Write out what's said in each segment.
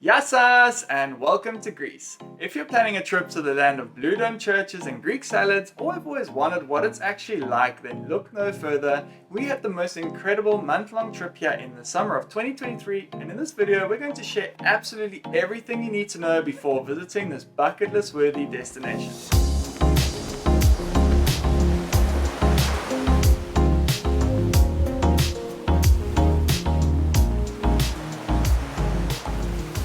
Yassas and welcome to Greece. If you're planning a trip to the land of blue dome churches and Greek salads, or have always wondered what it's actually like, then look no further. We had the most incredible month-long trip here in the summer of 2023, and in this video we're going to share absolutely everything you need to know before visiting this bucket list worthy destination.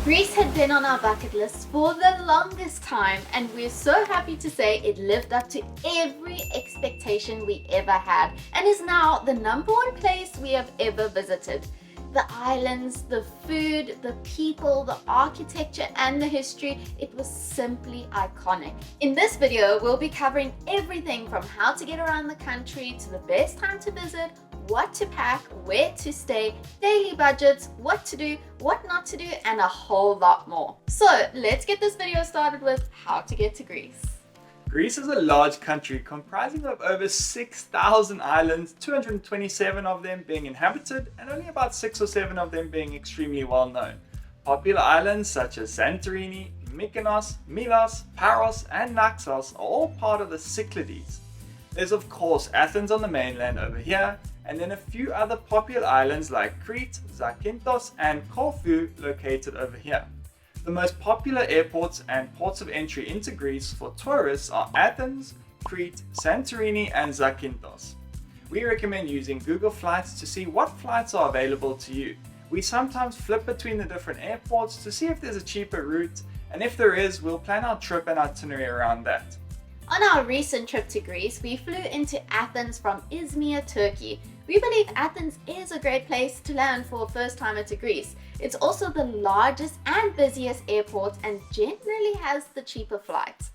Greece had been on our bucket list for the longest time, and we're so happy to say it lived up to every expectation we ever had and is now the number one place we have ever visited. The islands, the food, the people, the architecture and the history, it was simply iconic. In this video, we'll be covering everything from how to get around the country to the best time to visit, what to pack, where to stay, daily budgets, what to do, what not to do, and a whole lot more. So let's get this video started with how to get to Greece. Greece is a large country comprising of over 6,000 islands, 227 of them being inhabited and only about 6 or 7 of them being extremely well known. Popular islands such as Santorini, Mykonos, Milos, Paros and Naxos are all part of the Cyclades. There's of course Athens on the mainland over here, and then a few other popular islands like Crete, Zakynthos and Corfu located over here. The most popular airports and ports of entry into Greece for tourists are Athens, Crete, Santorini and Zakynthos. We recommend using Google Flights to see what flights are available to you. We sometimes flip between the different airports to see if there's a cheaper route, and if there is, we'll plan our trip and itinerary around that. On our recent trip to Greece, we flew into Athens from Izmir, Turkey. We believe Athens is a great place to land for a first timer to Greece. It's also the largest and busiest airport and generally has the cheaper flights.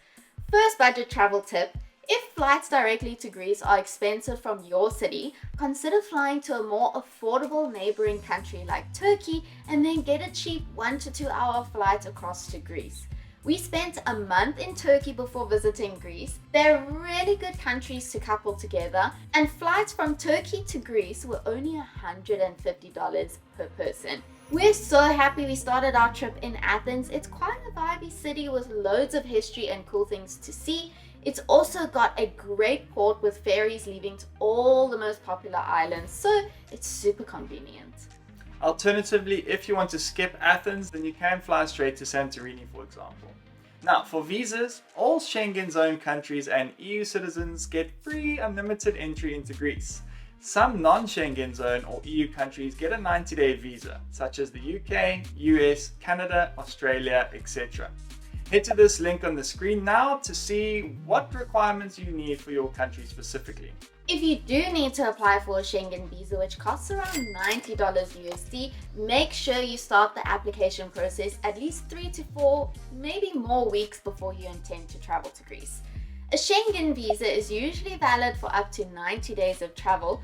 First budget travel tip: if flights directly to Greece are expensive from your city, consider flying to a more affordable neighboring country like Turkey and then get a cheap 1 to 2 hour flight across to Greece. We spent a month in Turkey before visiting Greece. They're really good countries to couple together, and flights from Turkey to Greece were only $150 per person. We're so happy we started our trip in Athens. It's quite a vibey city with loads of history and cool things to see. It's also got a great port with ferries leaving to all the most popular islands, so it's super convenient. Alternatively, if you want to skip Athens, then you can fly straight to Santorini, for example. Now, for visas, all Schengen zone countries and EU citizens get free unlimited entry into Greece. Some non-Schengen zone or EU countries get a 90-day visa, such as the UK, US, Canada, Australia, etc. Head to this link on the screen now to see what requirements you need for your country specifically. If you do need to apply for a Schengen visa, which costs around $90 USD, make sure you start the application process at least 3 to 4, maybe more weeks before you intend to travel to Greece. A Schengen visa is usually valid for up to 90 days of travel.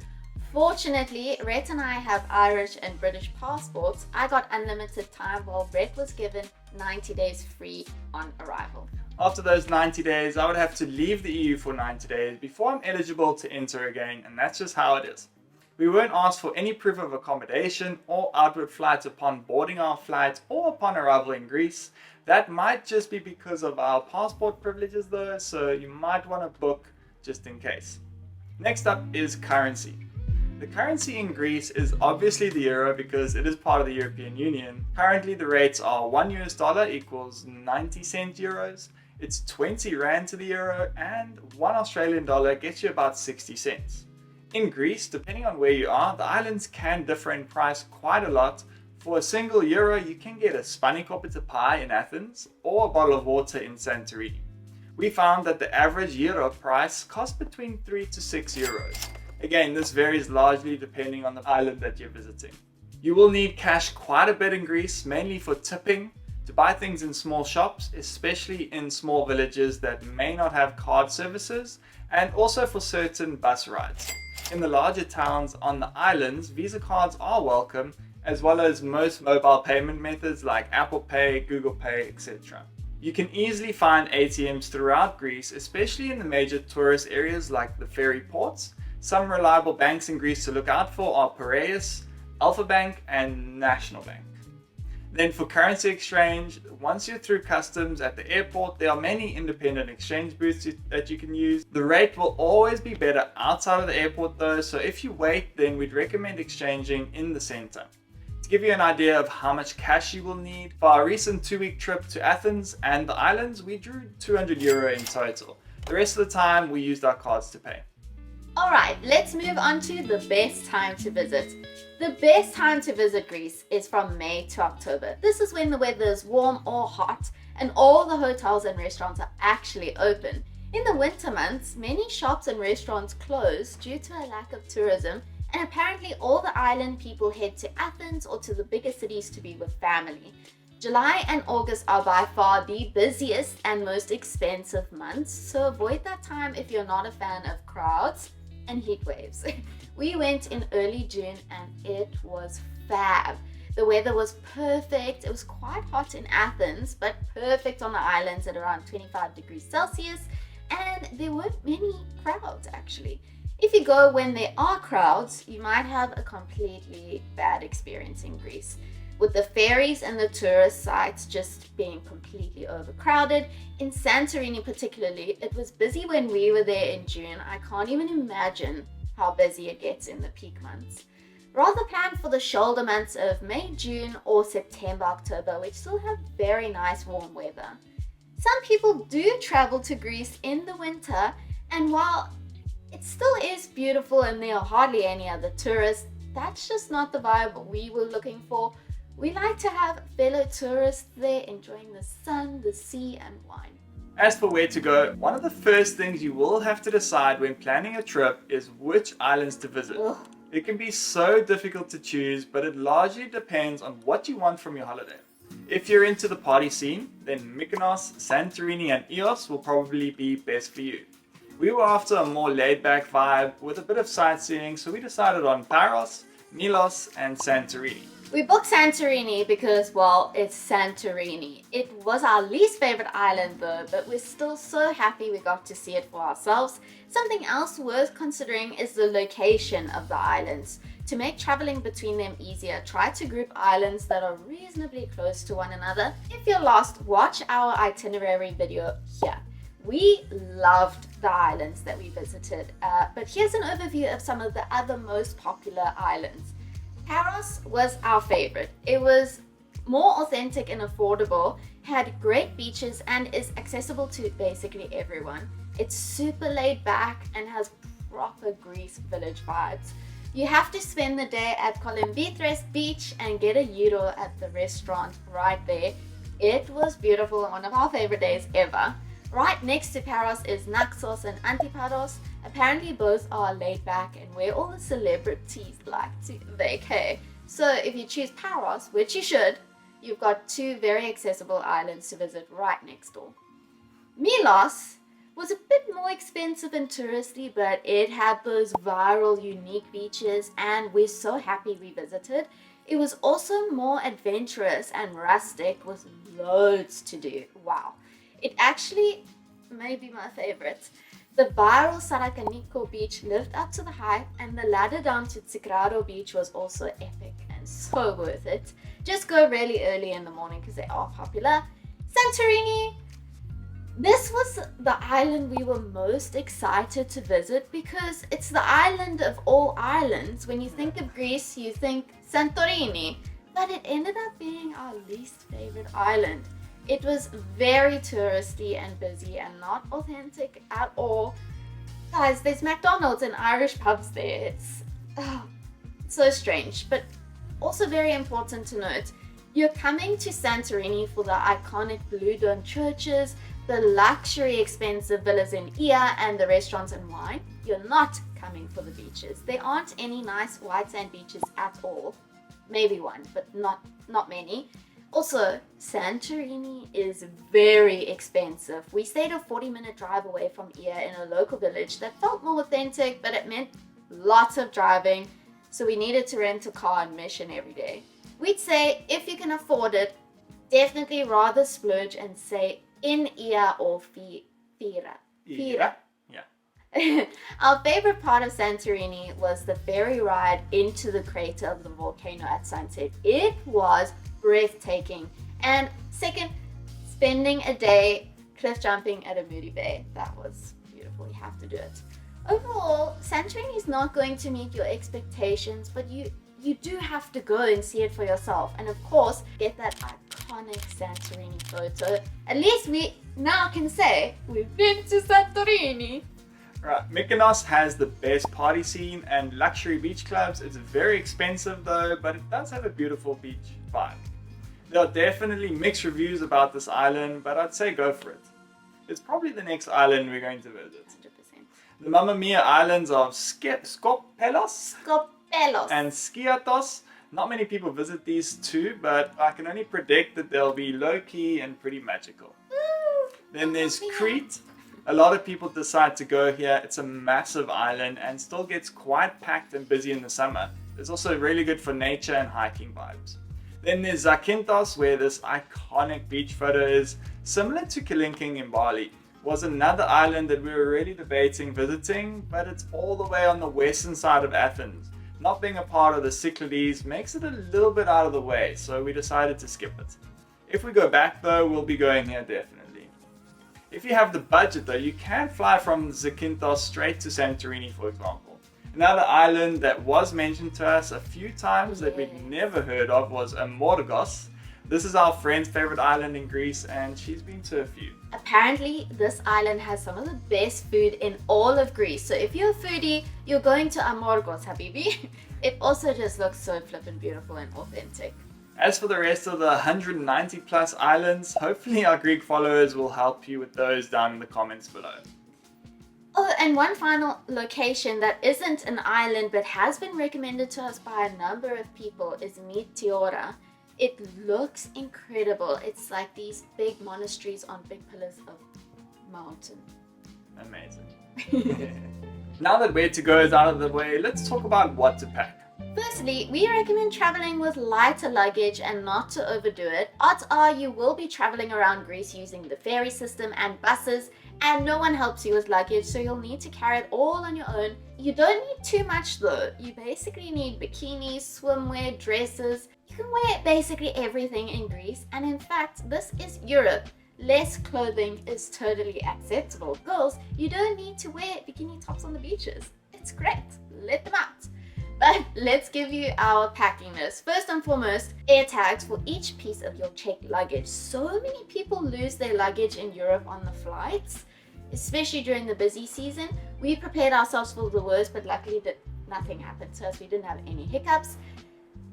Fortunately, Rhett and I have Irish and British passports. I got unlimited time while Rhett was given 90 days free on arrival. After those 90 days, I would have to leave the EU for 90 days before I'm eligible to enter again, and that's just how it is. We weren't asked for any proof of accommodation or outward flights upon boarding our flight or upon arrival in Greece. That might just be because of our passport privileges though, so you might want to book just in case. Next up is currency. The currency in Greece is obviously the euro because it is part of the European Union. Currently the rates are $1 equals 90 cent euros. It's 20 Rand to the euro, and $1 Australian dollar gets you about 60 cents. In Greece, depending on where you are, the islands can differ in price quite a lot. For a single euro, you can get a spanakopita pie in Athens or a bottle of water in Santorini. We found that the average euro price costs between 3 to 6 euros. Again, this varies largely depending on the island that you're visiting. You will need cash quite a bit in Greece, mainly for tipping, to buy things in small shops, especially in small villages that may not have card services, and also for certain bus rides. In the larger towns on the islands, Visa cards are welcome, as well as most mobile payment methods like Apple Pay, Google Pay, etc. You can easily find ATMs throughout Greece, especially in the major tourist areas like the ferry ports. Some reliable banks in Greece to look out for are Paros, Alpha Bank and National Bank. Then for currency exchange, once you're through customs at the airport, there are many independent exchange booths that you can use. The rate will always be better outside of the airport though, so if you wait, then we'd recommend exchanging in the center. To give you an idea of how much cash you will need, for our recent 2-week trip to Athens and the islands, we drew €200 in total. The rest of the time, we used our cards to pay. Alright, let's move on to the best time to visit. The best time to visit Greece is from May to October. This is when the weather is warm or hot and all the hotels and restaurants are actually open. In the winter months, many shops and restaurants close due to a lack of tourism, and apparently all the island people head to Athens or to the bigger cities to be with family. July and August are by far the busiest and most expensive months, so avoid that time if you're not a fan of crowds and heat waves. We went in early June and it was fab. The weather was perfect. It was quite hot in Athens, but perfect on the islands at around 25 degrees Celsius, and there weren't many crowds actually. If you go when there are crowds, you might have a completely bad experience in Greece, with the ferries and the tourist sites just being completely overcrowded. In Santorini particularly, it was busy when we were there in June. I can't even imagine how busy it gets in the peak months. Rather plan for the shoulder months of May, June, or September, October, which still have very nice warm weather. Some people do travel to Greece in the winter, and while it still is beautiful and there are hardly any other tourists, that's just not the vibe we were looking for. We like to have fellow tourists there enjoying the sun, the sea, and wine. As for where to go, one of the first things you will have to decide when planning a trip is which islands to visit. Ugh. It can be so difficult to choose, but it largely depends on what you want from your holiday. If you're into the party scene, then Mykonos, Santorini, and Ios will probably be best for you. We were after a more laid-back vibe with a bit of sightseeing, so we decided on Paros, Milos, and Santorini. We booked Santorini because, well, it's Santorini. It was our least favorite island though, but we're still so happy we got to see it for ourselves. Something else worth considering is the location of the islands. To make traveling between them easier, try to group islands that are reasonably close to one another. If you're lost, watch our itinerary video here. We loved the islands that we visited, but here's an overview of some of the other most popular islands. Paros was our favorite. It was more authentic and affordable, had great beaches, and is accessible to basically everyone. It's super laid back and has proper Greece village vibes. You have to spend the day at Kolymbitres beach and get a gyro at the restaurant right there. It was beautiful and one of our favorite days ever. Right next to Paros is Naxos and Antiparos. Apparently both are laid back and where all the celebrities like to vacay. So if you choose Paros, which you should, you've got two very accessible islands to visit right next door. Milos was a bit more expensive and touristy, but it had those viral unique beaches and we're so happy we visited. It was also more adventurous and rustic with loads to do. Wow. It actually may be my favorite. The viral Sarakaniko beach lived up to the hype, and the ladder down to Tsikrado beach was also epic and so worth it. Just go really early in the morning because they are popular. Santorini. This was the island we were most excited to visit because it's the island of all islands. When you think of Greece, you think Santorini, but it ended up being our least favorite island. It was very touristy and busy and not authentic at all. Guys, there's McDonald's and Irish pubs there. It's so strange, but also very important to note. You're coming to Santorini for the iconic blue dome churches, the luxury expensive villas in Ia, and the restaurants and wine. You're not coming for the beaches. There aren't any nice white sand beaches at all. Maybe one, but not many. Also, Santorini is very expensive. We stayed a 40-minute drive away from Ia in a local village that felt more authentic, but it meant lots of driving, so we needed to rent a car and mission every day. We'd say, if you can afford it, definitely rather splurge and stay in Ia or Fira. Yeah. Our favorite part of Santorini was the ferry ride into the crater of the volcano at sunset. It was breathtaking. And second, spending a day cliff jumping at a moody bay. That was beautiful. You have to do it. Overall, Santorini is not going to meet your expectations, but you do have to go and see it for yourself. And of course, get that iconic Santorini photo. At least we now can say we've been to Santorini. Right, Mykonos has the best party scene and luxury beach clubs. It's very expensive though, but it does have a beautiful beach vibe. There are definitely mixed reviews about this island, but I'd say go for it. It's probably the next island we're going to visit. 100%. The Mamma Mia islands of Skopelos and Skiathos. Not many people visit these two, but I can only predict that they'll be low-key and pretty magical. Then there's Crete. A lot of people decide to go here. It's a massive island and still gets quite packed and busy in the summer. It's also really good for nature and hiking vibes. Then there's Zakynthos, where this iconic beach photo is. Similar to Kalinking in Bali, was another island that we were really debating visiting, but it's all the way on the western side of Athens. Not being a part of the Cyclades makes it a little bit out of the way, so we decided to skip it. If we go back though, we'll be going here definitely. If you have the budget though, you can fly from Zakynthos straight to Santorini, for example. Another island that was mentioned to us a few times that we'd never heard of was Amorgos. This is our friend's favorite island in Greece, and she's been to a few. Apparently, this island has some of the best food in all of Greece. So if you're a foodie, you're going to Amorgos, Habibi. It also just looks so flippin' beautiful and authentic. As for the rest of the 190 plus islands, hopefully our Greek followers will help you with those down in the comments below. Oh, and one final location that isn't an island but has been recommended to us by a number of people is Meteora. It looks incredible. It's like these big monasteries on big pillars of mountain. Amazing. Now that where to go is out of the way, let's talk about what to pack. Firstly, we recommend traveling with lighter luggage and not to overdo it. Odds are you will be traveling around Greece using the ferry system and buses, and no one helps you with luggage, so you'll need to carry it all on your own. You don't need too much though. You basically need bikinis, swimwear, dresses. You can wear basically everything in Greece, and in fact, this is Europe. Less clothing is totally acceptable. Girls, you don't need to wear bikini tops on the beaches. It's great. Let them out. But let's give you our packing list. First and foremost, air tags for each piece of your checked luggage. So many people lose their luggage in Europe on the flights, especially during the busy season. We prepared ourselves for the worst, but luckily nothing happened to us. We didn't have any hiccups.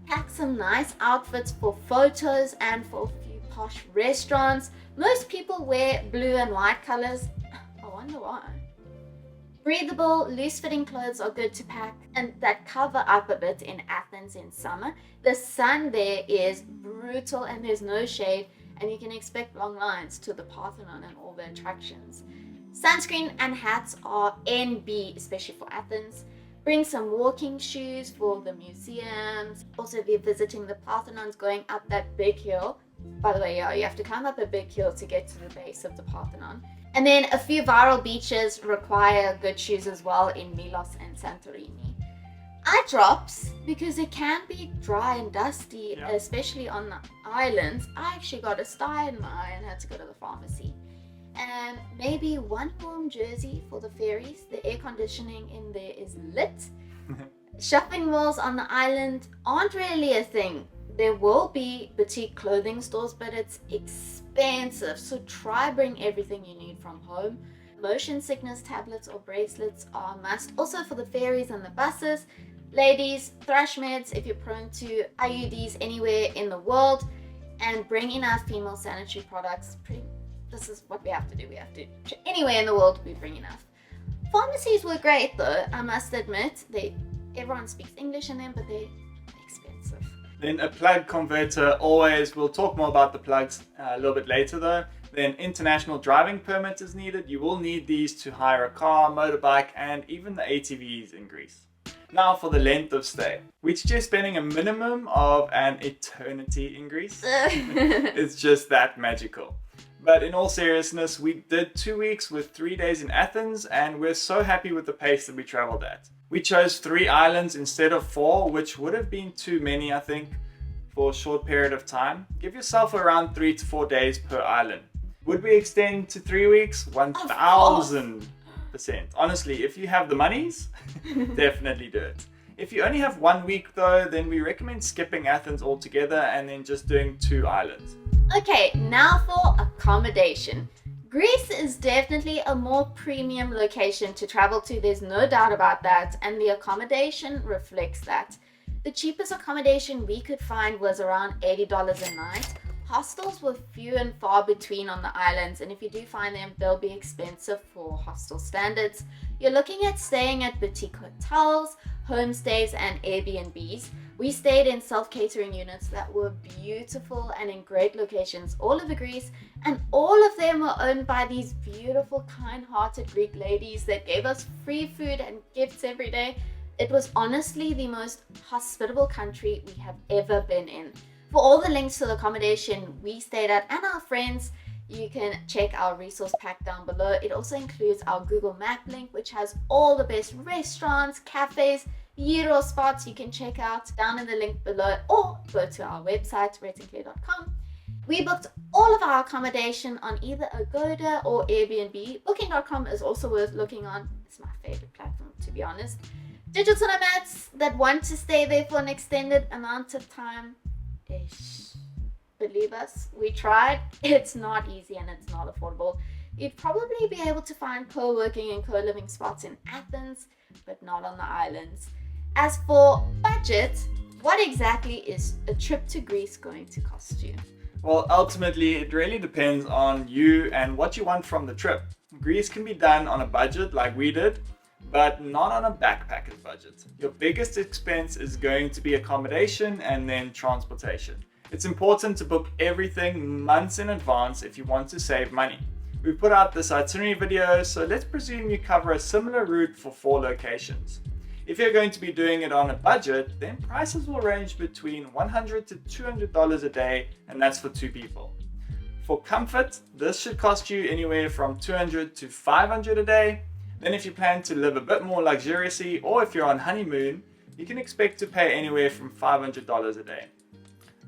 Pack some nice outfits for photos and for a few posh restaurants. Most people wear blue and white colors. I wonder why. Breathable, loose-fitting clothes are good to pack and that cover up a bit in Athens in summer. The sun there is brutal and there's no shade, and you can expect long lines to the Parthenon and all the attractions. Sunscreen and hats are NB, especially for Athens. Bring some walking shoes for the museums. Also, if you're visiting the Parthenons, going up that big hill. By the way, yeah, you have to climb up a big hill to get to the base of the Parthenon. And then a few viral beaches require good shoes as well in Milos and Santorini. Eye drops, because it can be dry and dusty, especially on the islands. I actually got a sty in my eye and had to go to the pharmacy. And maybe one warm jersey for the ferries. The air conditioning in there is lit. Shopping malls on the island aren't really a thing. There will be boutique clothing stores, but it's expensive, so try bring everything you need from home. Motion sickness tablets or bracelets are a must. Also for the ferries and the buses. Ladies, thrush meds if you're prone to IUDs anywhere in the world, and bring enough female sanitary products. This is what we have to do. We have to, anywhere in the world, we bring enough. Pharmacies were great though, I must admit. Everyone speaks English in them, but they're expensive. Then a plug converter, always. We'll talk more about the plugs a little bit later though. Then international driving permit is needed. You will need these to hire a car, motorbike, and even the ATVs in Greece. Now for the length of stay. We suggest spending a minimum of an eternity in Greece. It's just that magical. But in all seriousness, we did 2 weeks with 3 days in Athens, and we're so happy with the pace that we traveled at. We chose 3 islands instead of 4, which would have been too many, I think. for a short period of time, give yourself around 3 to 4 days per island. Would we extend to 3 weeks? 1000%. Honestly, if you have the monies, definitely do it. If you only have 1 week though, then we recommend skipping Athens altogether and then just doing 2 islands. Okay, now for accommodation. Greece is definitely a more premium location to travel to, there's no doubt about that, and the accommodation reflects that. The cheapest accommodation we could find was around $80 a night. Hostels were few and far between on the islands, and if you do find them, they'll be expensive for hostel standards. You're looking at staying at boutique hotels, homestays, and Airbnbs. We stayed in self-catering units that were beautiful and in great locations all over Greece, and all of them were owned by these beautiful, kind-hearted Greek ladies that gave us free food and gifts every day. It was honestly the most hospitable country we have ever been in. For all the links to the accommodation we stayed at and our friends, you can check our resource pack down below. It also includes our Google Map link, which has all the best restaurants, cafes, Euro spots you can check out down in the link below, or go to our website, redsinclair.com. We booked all of our accommodation on either Agoda or Airbnb. Booking.com is also worth looking on. It's my favorite platform, to be honest. Digital nomads that want to stay there for an extended amount of time, believe us, we tried. It's not easy and it's not affordable. You'd probably be able to find co-working and co-living spots in Athens, but not on the islands. As for budget, what exactly is a trip to Greece going to cost you? Well, ultimately, it really depends on you and what you want from the trip. Greece can be done on a budget like we did, but not on a backpacker's budget. Your biggest expense is going to be accommodation and then transportation. It's important to book everything months in advance if you want to save money. We put out this itinerary video, so let's presume you cover a similar route for 4 locations. If you're going to be doing it on a budget, then prices will range between $100 to $200 a day, and that's for 2 people. For comfort, this should cost you anywhere from $200 to $500 a day. Then if you plan to live a bit more luxuriously, or if you're on honeymoon, you can expect to pay anywhere from $500 a day.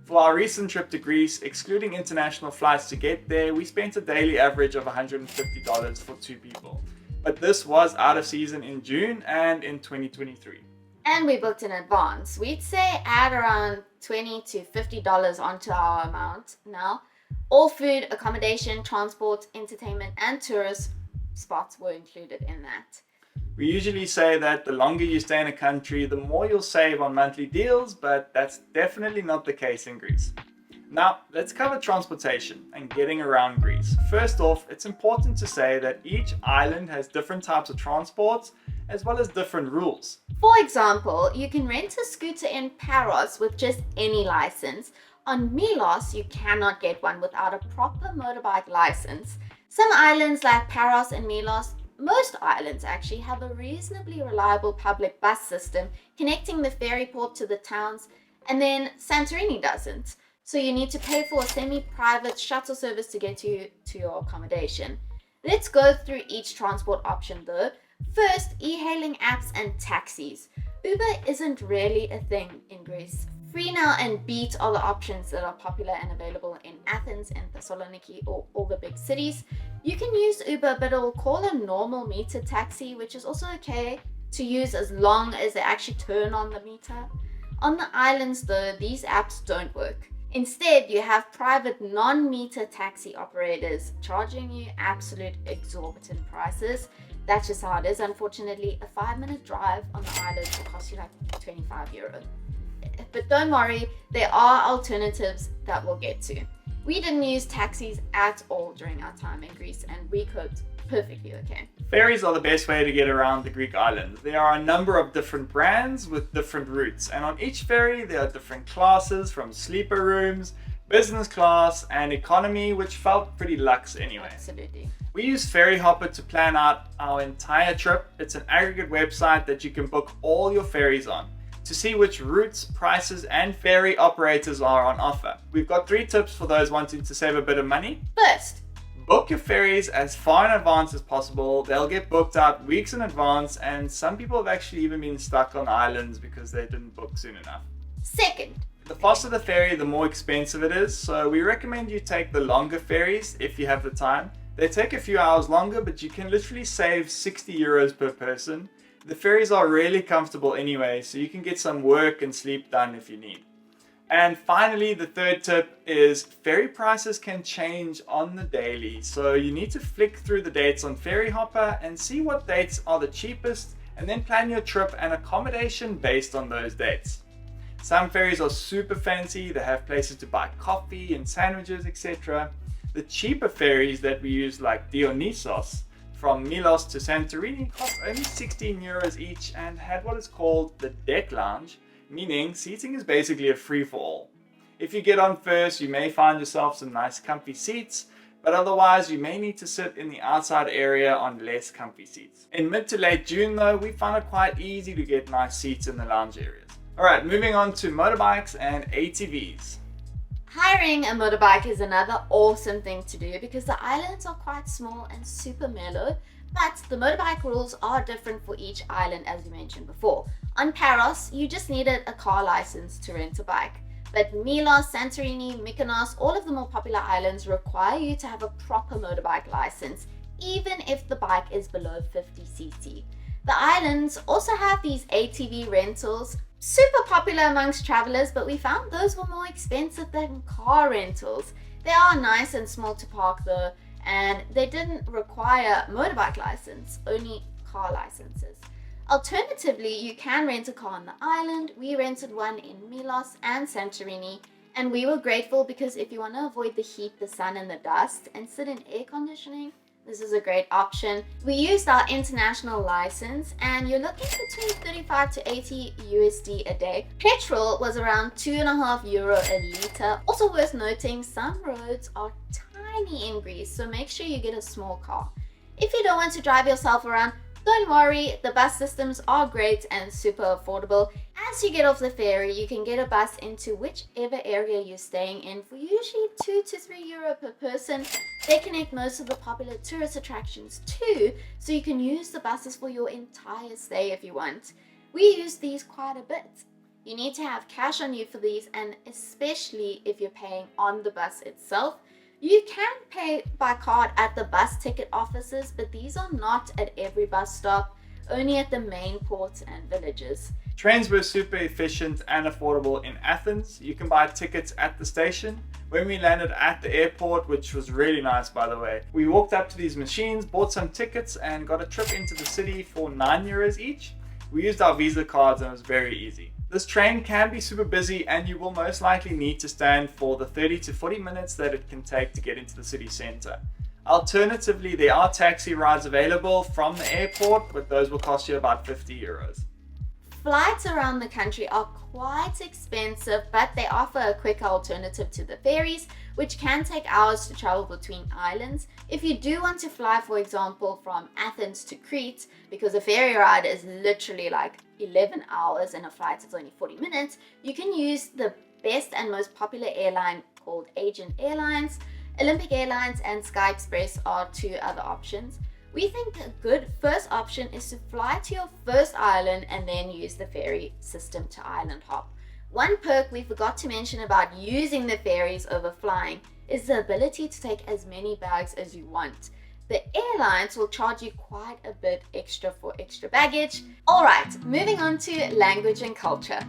For our recent trip to Greece, excluding international flights to get there, we spent a daily average of $150 for 2 people. But this was out of season in June and in 2023. And we booked in advance. We'd say add around $20 to $50 onto our amount now. All food, accommodation, transport, entertainment, and tourist spots were included in that. We usually say that the longer you stay in a country, the more you'll save on monthly deals, but that's definitely not the case in Greece. Now, let's cover transportation and getting around Greece. First off, it's important to say that each island has different types of transports as well as different rules. For example, you can rent a scooter in Paros with just any license. On Milos, you cannot get one without a proper motorbike license. Some islands like Paros and Milos, most islands actually, have a reasonably reliable public bus system connecting the ferry port to the towns, and then Santorini doesn't. So you need to pay for a semi-private shuttle service to get you to your accommodation. Let's go through each transport option though. First, e-hailing apps and taxis. Uber isn't really a thing in Greece. Freenow and Beat are the options that are popular and available in Athens and Thessaloniki, or all the big cities. You can use Uber, but it'll call a normal meter taxi, which is also okay to use as long as they actually turn on the meter. On the islands though, these apps don't work. Instead, you have private non-meter taxi operators charging you absolute exorbitant prices. That's just how it is. Unfortunately, a 5-minute drive on the island will cost you like €25. But don't worry, there are alternatives that we'll get to. We didn't use taxis at all during our time in Greece, and we coped perfectly okay. Ferries are the best way to get around the Greek islands. There are a number of different brands with different routes, and on each ferry there are different classes, from sleeper rooms, business class, and economy, which felt pretty luxe anyway. Absolutely. We use Ferry Hopper to plan out our entire trip. It's an aggregate website that you can book all your ferries on to see which routes, prices, and ferry operators are on offer. We've got 3 tips for those wanting to save a bit of money. First, book your ferries as far in advance as possible. They'll get booked out weeks in advance, and some people have actually even been stuck on islands because they didn't book soon enough. second, The faster the ferry, the more expensive it is, so we recommend you take the longer ferries if you have the time. They take a few hours longer, but you can literally save 60 euros per person. The ferries are really comfortable anyway, so you can get some work and sleep done if you need. And finally, the third tip is ferry prices can change on the daily. So you need to flick through the dates on Ferry Hopper and see what dates are the cheapest, and then plan your trip and accommodation based on those dates. Some ferries are super fancy, they have places to buy coffee and sandwiches, etc. The cheaper ferries that we use, like Dionysos, from Milos to Santorini, cost only 16 euros each and had what is called the deck lounge, meaning seating is basically a free-for-all. If you get on first, you may find yourself some nice comfy seats, but otherwise you may need to sit in the outside area on less comfy seats. In mid to late June though, we found it quite easy to get nice seats in the lounge areas. Alright, moving on to motorbikes and ATVs. Hiring a motorbike is another awesome thing to do because the islands are quite small and super mellow, but the motorbike rules are different for each island as we mentioned before. On Paros, you just needed a car license to rent a bike. But Milos, Santorini, Mykonos, all of the more popular islands require you to have a proper motorbike license, even if the bike is below 50cc. The islands also have these ATV rentals, super popular amongst travelers, but we found those were more expensive than car rentals. They are nice and small to park though, and they didn't require motorbike license, only car licenses. Alternatively, you can rent a car on the island. We rented one in Milos and Santorini, and we were grateful because if you want to avoid the heat, the sun and the dust and sit in air conditioning, this is a great option. We used our international license and you're looking between 35 to 80 USD a day. Petrol was around €2.5 a litre. Also worth noting, some roads are tiny in Greece, so make sure you get a small car. If you don't want to drive yourself around, don't worry, the bus systems are great and super affordable. As you get off the ferry, you can get a bus into whichever area you're staying in for usually €2 to €3 per person. They connect most of the popular tourist attractions too, so you can use the buses for your entire stay if you want. We use these quite a bit. You need to have cash on you for these, and especially if you're paying on the bus itself. You can pay by card at the bus ticket offices, but these are not at every bus stop, only at the main ports and villages. Trains were super efficient and affordable in Athens. You can buy tickets at the station. When we landed at the airport, which was really nice by the way, we walked up to these machines, bought some tickets and got a trip into the city for €9 each. We used our Visa cards and it was very easy. This train can be super busy and you will most likely need to stand for the 30 to 40 minutes that it can take to get into the city center. Alternatively, there are taxi rides available from the airport, but those will cost you about €50. Flights around the country are quite expensive, but they offer a quicker alternative to the ferries, which can take hours to travel between islands. If you do want to fly, for example, from Athens to Crete, because a ferry ride is literally like 11 hours and a flight is only 40 minutes, you can use the best and most popular airline called Aegean Airlines. Olympic Airlines and Sky Express are two other options. We think a good first option is to fly to your first island and then use the ferry system to island hop. One perk we forgot to mention about using the ferries over flying is the ability to take as many bags as you want. The airlines will charge you quite a bit extra for extra baggage. Alright, moving on to language and culture.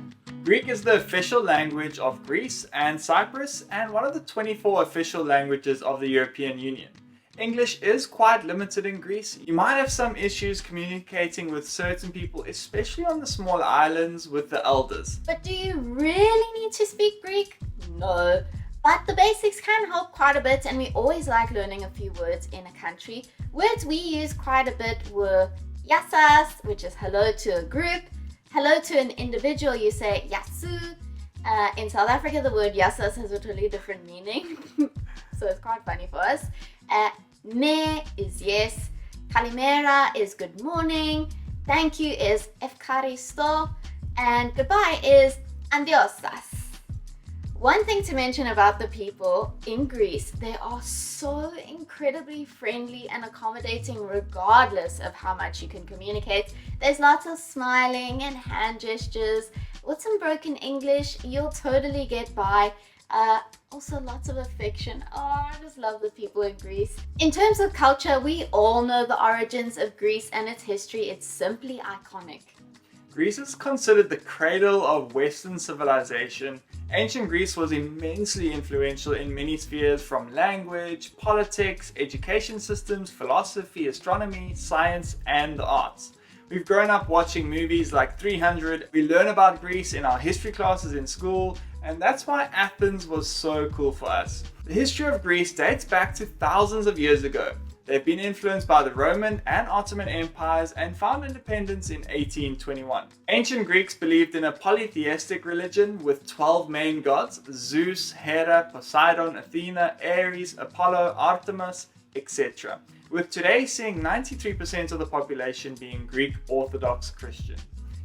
Greek is the official language of Greece and Cyprus and one of the 24 official languages of the European Union. English is quite limited in Greece. You might have some issues communicating with certain people, especially on the small islands with the elders. But do you really need to speak Greek? No. But the basics can help quite a bit, and we always like learning a few words in a country. Words we use quite a bit were yassas, which is hello to a group. Hello to an individual, you say yasu. In South Africa, the word yassas has a totally different meaning. So it's quite funny for us. Ne is yes. Kalimera is good morning. Thank you is efkaristo. And goodbye is andiosas. One thing to mention about the people in Greece, they are so incredibly friendly and accommodating regardless of how much you can communicate. There's lots of smiling and hand gestures. With some broken English, you'll totally get by. Also lots of affection. Oh, I just love the people in Greece. In terms of culture, we all know the origins of Greece and its history. It's simply iconic. Greece is considered the cradle of Western civilization. Ancient Greece was immensely influential in many spheres, from language, politics, education systems, philosophy, astronomy, science, and the arts. We've grown up watching movies like 300. We learn about Greece in our history classes in school, and that's why Athens was so cool for us. The history of Greece dates back to thousands of years ago. They've been influenced by the Roman and Ottoman empires and found independence in 1821. Ancient Greeks believed in a polytheistic religion with 12 main gods: Zeus, Hera, Poseidon, Athena, Ares, Apollo, Artemis, etc. With today seeing 93% of the population being Greek Orthodox Christian.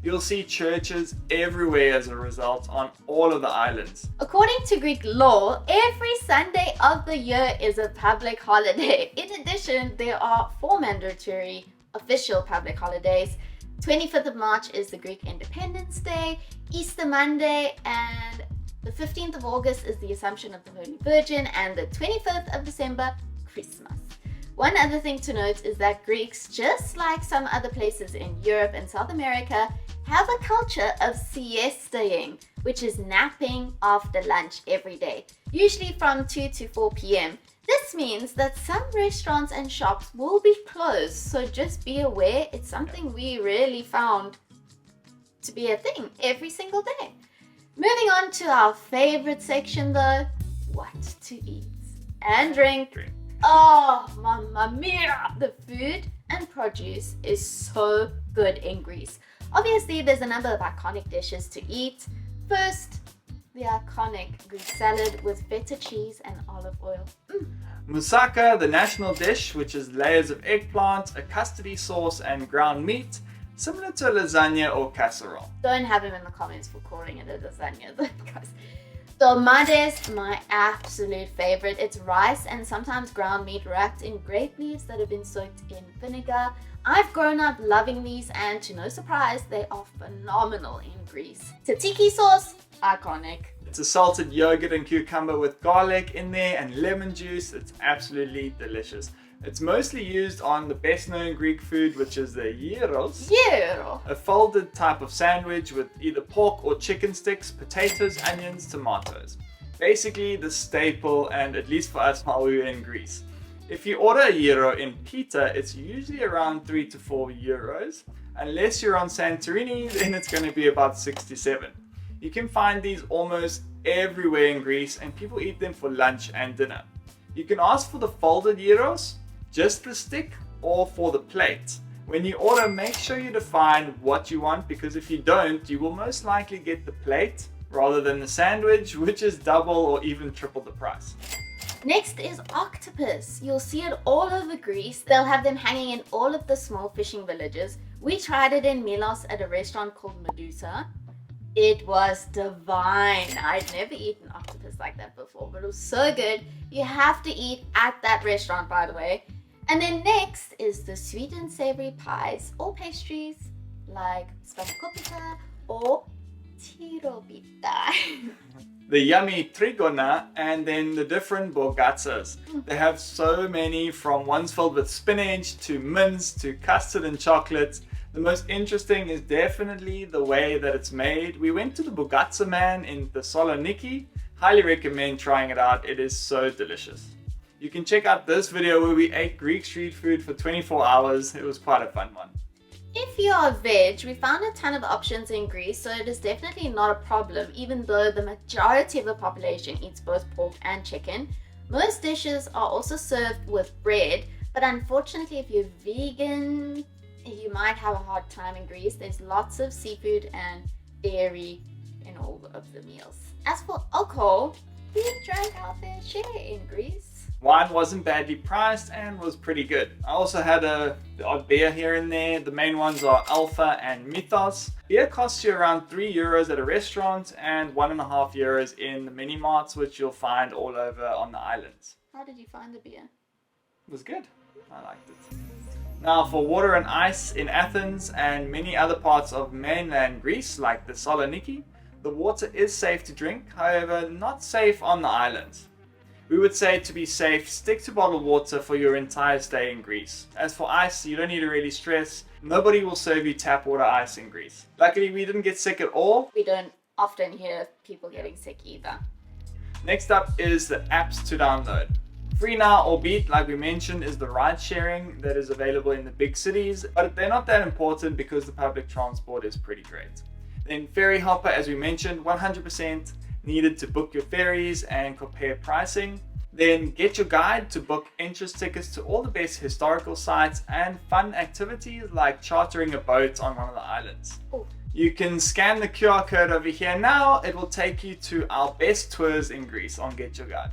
You'll see churches everywhere as a result on all of the islands. According to Greek law, every Sunday of the year is a public holiday. In addition, there are 4 mandatory official public holidays. 25th of March is the Greek Independence Day, Easter Monday, and the 15th of August is the Assumption of the Holy Virgin, and the 25th of December, Christmas. One other thing to note is that Greeks, just like some other places in Europe and South America, have a culture of siestaing, which is napping after lunch every day, usually from 2 to 4 p.m. This means that some restaurants and shops will be closed, so just be aware. It's something we really found to be a thing every single day. Moving on to our favorite section though, what to eat and drink. Oh, mamma mia! The food and produce is so good in Greece. Obviously, there's a number of iconic dishes to eat. First, the iconic Greek salad with feta cheese and olive oil. Moussaka, the national dish, which is layers of eggplant, a custody sauce, and ground meat, similar to a lasagna or casserole. Don't have him in the comments for calling it a lasagna, guys. Tomades, my absolute favorite. It's rice and sometimes ground meat wrapped in grape leaves that have been soaked in vinegar. I've grown up loving these, and to no surprise, they are phenomenal in Greece. Tzatziki sauce, iconic. It's a salted yogurt and cucumber with garlic in there and lemon juice. It's absolutely delicious. It's mostly used on the best known Greek food, which is the gyros. Gyro. A folded type of sandwich with either pork or chicken sticks, potatoes, onions, tomatoes. Basically the staple, and at least for us while we were in Greece. If you order a gyro in pita, it's usually around 3 to 4 euros. Unless you're on Santorini, then it's going to be about 67. You can find these almost everywhere in Greece, and people eat them for lunch and dinner. You can ask for the folded gyros, just the stick, or for the plate. When you order, make sure you define what you want, because if you don't, you will most likely get the plate rather than the sandwich, which is double or even triple the price. Next is octopus. You'll see it all over Greece. They'll have them hanging in all of the small fishing villages. We tried it in Milos at a restaurant called Medusa. It was divine. I'd never eaten octopus like that before, but it was so good. You have to eat at that restaurant, by the way. And then next is the sweet and savory pies or pastries like spanakopita or tiropita. The yummy trigona, and then the different borgatsas. They have so many, from ones filled with spinach to mince to custard and chocolate. The most interesting is definitely the way that it's made. We went to the borgatsa man in Thessaloniki. Highly recommend trying it out. It is so delicious. You can check out this video where we ate Greek street food for 24 hours. It was quite a fun one. If you are veg, we found a ton of options in Greece, so it is definitely not a problem, even though the majority of the population eats both pork and chicken. Most dishes are also served with bread, but unfortunately if you're vegan, you might have a hard time in Greece. There's lots of seafood and dairy in all of the meals. As for alcohol, we drank our fair share in Greece. Wine wasn't badly priced and was pretty good. I also had the odd beer here and there. The main ones are Alpha and Mythos. Beer costs you around €3 at a restaurant and €1.50 in the mini marts, which you'll find all over on the islands. How did you find the beer? It was good. I liked it. Now for water and ice in Athens and many other parts of mainland Greece like Thessaloniki, the water is safe to drink, however not safe on the islands. We would say to be safe, stick to bottled water for your entire stay in Greece. As for ice, you don't need to really stress. Nobody will serve you tap water ice in Greece. Luckily, we didn't get sick at all. We don't often hear people getting sick either. Next up is the apps to download. Free now or beat, like we mentioned, is the ride sharing that is available in the big cities, but they're not that important because the public transport is pretty great. Then Ferry Helper, as we mentioned, 100% needed to book your ferries and compare pricing. Then Get Your Guide to book entrance tickets to all the best historical sites and fun activities like chartering a boat on one of the islands. Ooh. You can scan the QR code over here now. It will take you to our best tours in Greece on Get Your Guide.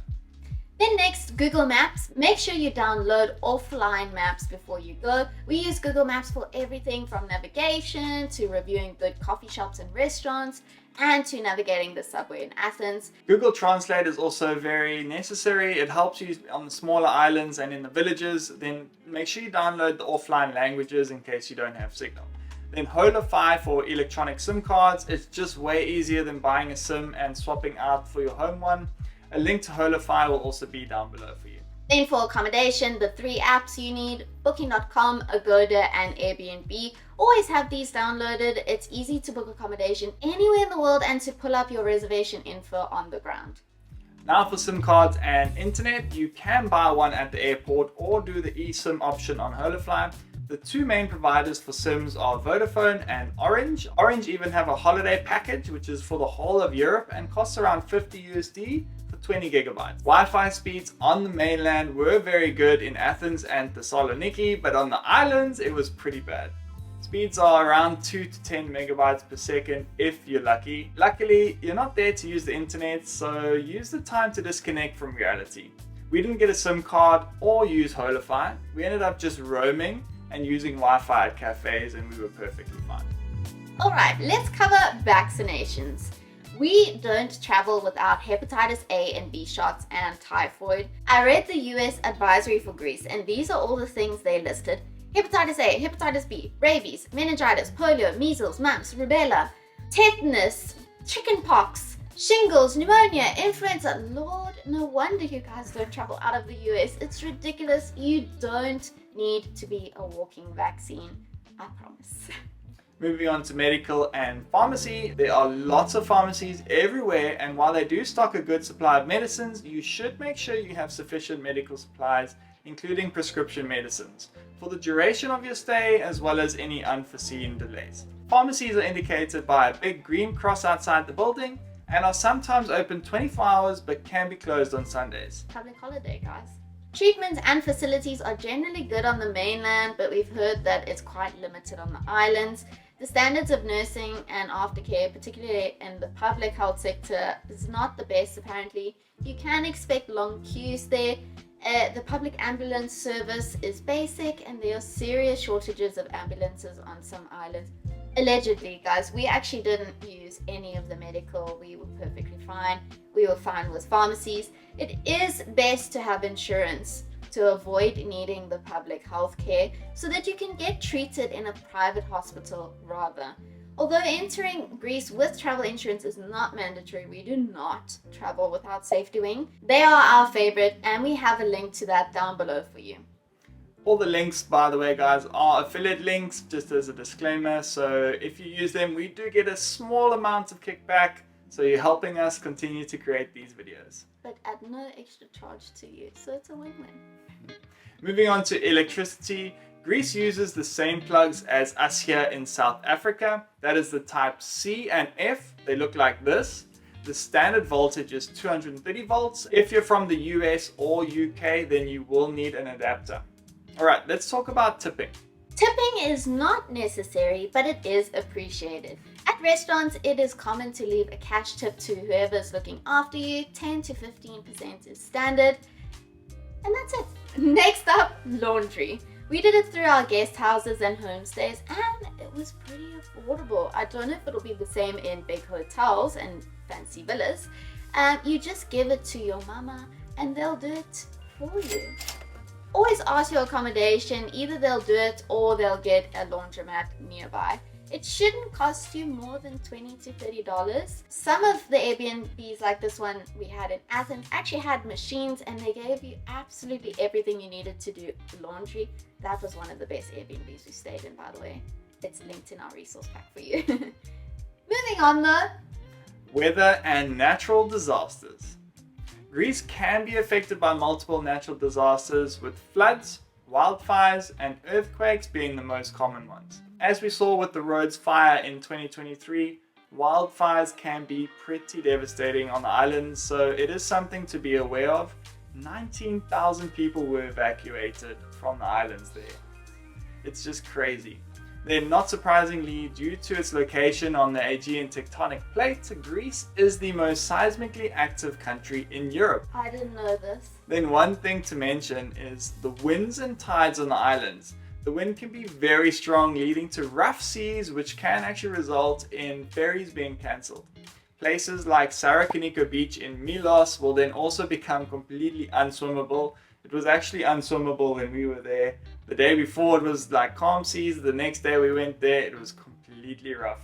Then next, Google Maps. Make sure you download offline maps before you go. We use Google Maps for everything from navigation to reviewing good coffee shops and restaurants and to navigating the subway in Athens. Google Translate is also very necessary. It helps you on the smaller islands and in the villages. Then make sure you download the offline languages in case you don't have signal. Then Holofy for electronic SIM cards. It's just way easier than buying a SIM and swapping out for your home one. A link to Holofy will also be down below for you. Then for accommodation, the 3 apps you need, Booking.com, Agoda and Airbnb. Always have these downloaded. It's easy to book accommodation anywhere in the world and to pull up your reservation info on the ground. Now for SIM cards and internet, you can buy one at the airport or do the eSIM option on Holofly. The 2 main providers for SIMs are Vodafone and Orange. Orange even have a holiday package which is for the whole of Europe and costs around $50 for 20 gigabytes. Wi-Fi speeds on the mainland were very good in Athens and Thessaloniki, but on the islands it was pretty bad. Speeds are around 2 to 10 megabytes per second if you're lucky. Luckily, you're not there to use the internet, so use the time to disconnect from reality. We didn't get a SIM card or use Holofy. We ended up just roaming and using Wi-Fi at cafes, and we were perfectly fine. Alright, let's cover vaccinations. We don't travel without hepatitis A and B shots and typhoid. I read the US advisory for Greece, and these are all the things they listed. Hepatitis A, hepatitis B, rabies, meningitis, polio, measles, mumps, rubella, tetanus, chickenpox, shingles, pneumonia, influenza. Lord, no wonder you guys don't travel out of the US. It's ridiculous. You don't need to be a walking vaccine, I promise. Moving on to medical and pharmacy, there are lots of pharmacies everywhere, and while they do stock a good supply of medicines, you should make sure you have sufficient medical supplies, including prescription medicines, for the duration of your stay as well as any unforeseen delays. Pharmacies are indicated by a big green cross outside the building and are sometimes open 24 hours but can be closed on Sundays. Public holiday, guys. Treatments and facilities are generally good on the mainland, but we've heard that it's quite limited on the islands. The standards of nursing and aftercare, particularly in the public health sector, is not the best apparently. You can expect long queues there. The public ambulance service is basic, and there are serious shortages of ambulances on some islands. Allegedly, guys, we actually didn't use any of the medical. We were perfectly fine. We were fine with pharmacies. It is best to have insurance to avoid needing the public health care so that you can get treated in a private hospital rather. Although entering Greece with travel insurance is not mandatory, we do not travel without Safety Wing. They are our favorite, and we have a link to that down below for you. All the links, by the way, guys, are affiliate links, just as a disclaimer. So if you use them, we do get a small amount of kickback. So you're helping us continue to create these videos. But at no extra charge to you, so it's a win-win. Moving on to electricity, Greece uses the same plugs as us here in South Africa. That is the type C and F. They look like this. The standard voltage is 230 volts. If you're from the US or UK, then you will need an adapter. All right, let's talk about tipping. Tipping is not necessary, but it is appreciated. At restaurants, it is common to leave a cash tip to whoever's looking after you. 10 to 15% is standard. And that's it. Next up, laundry. We did it through our guest houses and homestays, and it was pretty affordable. I don't know if it'll be the same in big hotels and fancy villas. You just give it to your mama and they'll do it for you. Always ask your accommodation. Either they'll do it or they'll get a laundromat nearby. It shouldn't cost you more than $20 to $30. Some of the Airbnbs like this one we had in Athens actually had machines, and they gave you absolutely everything you needed to do laundry. That was one of the best Airbnbs we stayed in, by the way. It's linked in our resource pack for you. Moving on though. Weather and natural disasters. Greece can be affected by multiple natural disasters, with floods, wildfires, and earthquakes being the most common ones. As we saw with the Rhodes fire in 2023, wildfires can be pretty devastating on the islands, so it is something to be aware of. 19,000 people were evacuated from the islands there. It's just crazy. Then, not surprisingly, due to its location on the Aegean tectonic plate, Greece is the most seismically active country in Europe. I didn't know this. Then one thing to mention is the winds and tides on the islands. The wind can be very strong, leading to rough seas, which can actually result in ferries being cancelled. Places like Santorini beach in Milos will then also become completely unswimmable. It was actually unswimmable when we were there. The day before it was like calm seas. The next day we went there, it was completely rough.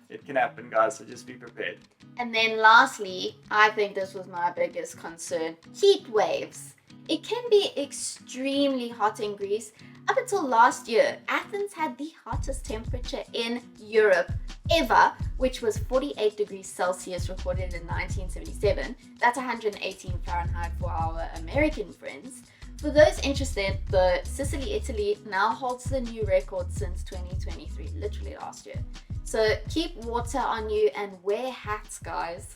It can happen, guys, so just be prepared. And then lastly, I think this was my biggest concern, heat waves. It can be extremely hot in Greece. Up until last year, Athens had the hottest temperature in Europe ever, which was 48 degrees Celsius recorded in 1977. That's 118 Fahrenheit for our American friends. For those interested, the Sicily, Italy now holds the new record since 2023, literally last year. So keep water on you and wear hats, guys.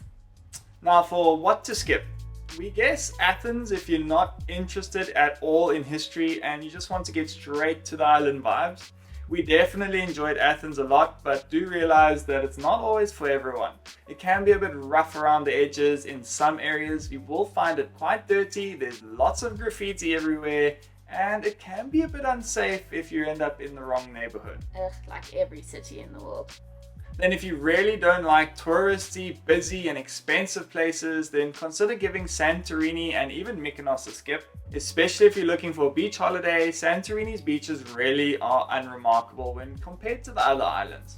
Now for what to skip. We guess Athens if you're not interested at all in history and you just want to get straight to the island vibes. We definitely enjoyed Athens a lot, but do realize that it's not always for everyone. It can be a bit rough around the edges in some areas. You will find it quite dirty, there's lots of graffiti everywhere, and it can be a bit unsafe if you end up in the wrong neighborhood. Ugh, like every city in the world. Then if you really don't like touristy, busy and expensive places, then consider giving Santorini and even Mykonos a skip. Especially if you're looking for a beach holiday, Santorini's beaches really are unremarkable when compared to the other islands.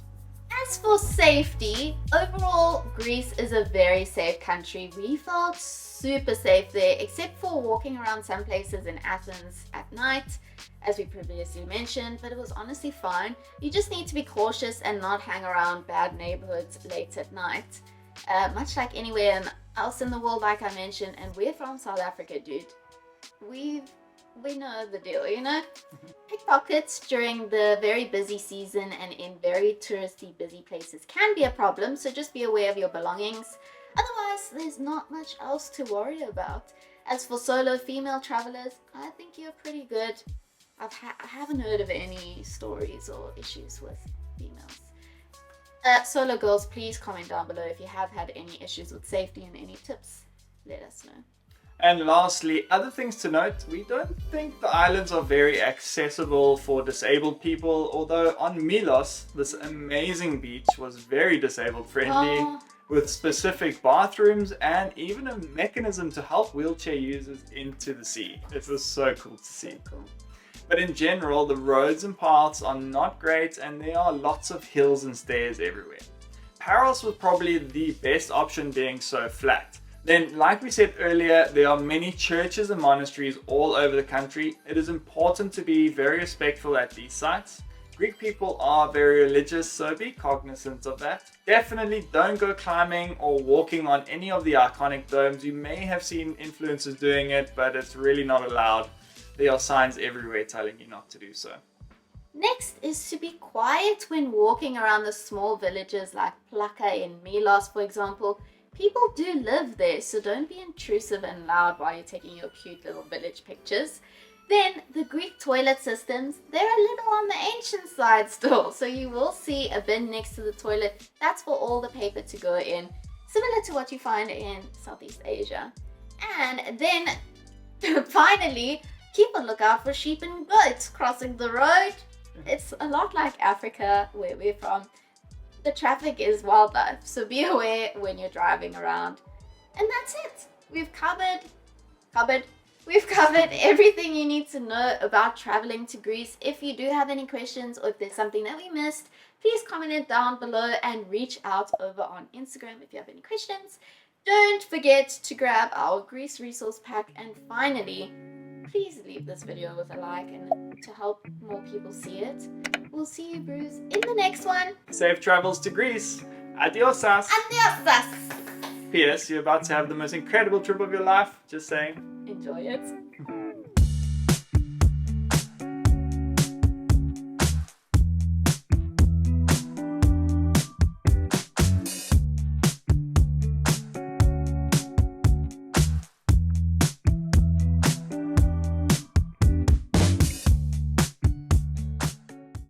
As for safety, overall, Greece is a very safe country. We felt super safe there, except for walking around some places in Athens at night, as we previously mentioned, but it was honestly fine. You just need to be cautious and not hang around bad neighborhoods late at night. Much like anywhere else in the world, like I mentioned, and we're from South Africa, dude. We know the deal, you know? Pickpockets during the very busy season and in very touristy busy places can be a problem, so just be aware of your belongings. Otherwise, there's not much else to worry about. As for solo female travelers, I think you're pretty good. I haven't heard of any stories or issues with females. Solo girls, please comment down below if you have had any issues with safety and any tips. Let us know. And lastly, other things to note, we don't think the islands are very accessible for disabled people, although on Milos, this amazing beach was very disabled friendly, with specific bathrooms and even a mechanism to help wheelchair users into the sea. It was so cool to see. Cool. But in general, the roads and paths are not great and there are lots of hills and stairs everywhere. Paros was probably the best option being so flat. Then, like we said earlier, there are many churches and monasteries all over the country. It is important to be very respectful at these sites. Greek people are very religious, so be cognizant of that. Definitely don't go climbing or walking on any of the iconic domes. You may have seen influencers doing it, but it's really not allowed. There are signs everywhere telling you not to do so. Next is to be quiet when walking around the small villages like Plaka in Milos, for example. People do live there, so don't be intrusive and loud while you're taking your cute little village pictures. Then, the Greek toilet systems, they're a little on the ancient side still, so you will see a bin next to the toilet. That's for all the paper to go in, similar to what you find in Southeast Asia. And then, Finally, keep a lookout for sheep and goats crossing the road. It's a lot like Africa, where we're from. The traffic is wildlife, so be aware when you're driving around. And that's it. We've covered everything you need to know about traveling to Greece. If you do have any questions or if there's something that we missed, please comment it down below and reach out over on Instagram if you have any questions. Don't forget to grab our Greece resource pack, and finally, please leave this video with a like and to help more people see it. We'll see you, Bruce, in the next one. Safe travels to Greece. Adiosas. Adios! P.S. You're about to have the most incredible trip of your life. Just saying. Enjoy it.